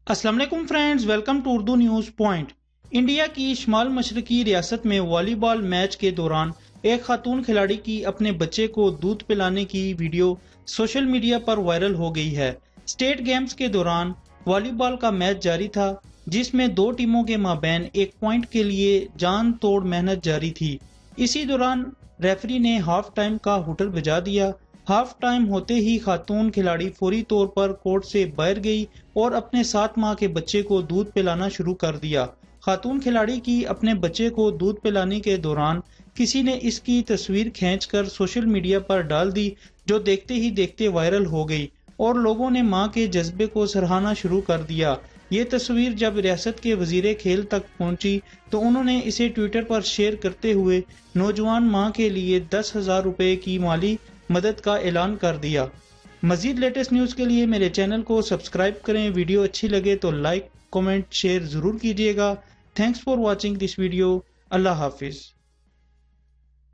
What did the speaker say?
अस्सलाम वालेकुम friends, welcome to Urdu news point. India की शुमाल मशरकी रियासत में वॉलीबॉल मैच के दौरान एक खातून खिलाड़ी की अपने बच्चे को दूध पिलाने की वीडियो सोशल मीडिया पर वायरल हो गई है। स्टेट गेम्स के दौरान वॉलीबॉल का मैच जारी था, जिसमें दो टीमों के माबैन एक पॉइंट के लिए जान तोड़ मेहनत जारी थी। इसी दौरान रेफरी ने हाफ टाइम का हुटल बजा दिया। हाफ टाइम होते ही खातून खिलाड़ी फौरी तौर पर कोर्ट से बाहर गई और अपने 7 माह के बच्चे को दूध पिलाना शुरू कर दिया। खातून खिलाड़ी की अपने बच्चे को दूध पिलाने के दौरान किसी ने इसकी तस्वीर खींचकर सोशल मीडिया पर डाल दी, जो देखते ही देखते वायरल हो गई और लोगों ने मां के जज्बे को सराहना शुरू कर दिया। ये तस्वीर जब रियासत के वजीर खेल तक पहुंची तो उन्होंने इसे ट्विटर पर शेयर करते हुए नौजवान मां के लिए 10,000 रुपए की माली मदद का ऐलान कर दिया। मजीद लेटेस्ट न्यूज़ के लिए मेरे चैनल को सब्सक्राइब करें। वीडियो अच्छी लगे तो लाइक, कमेंट, शेयर जरूर कीजिएगा। Thanks for watching this video. Allah Hafiz.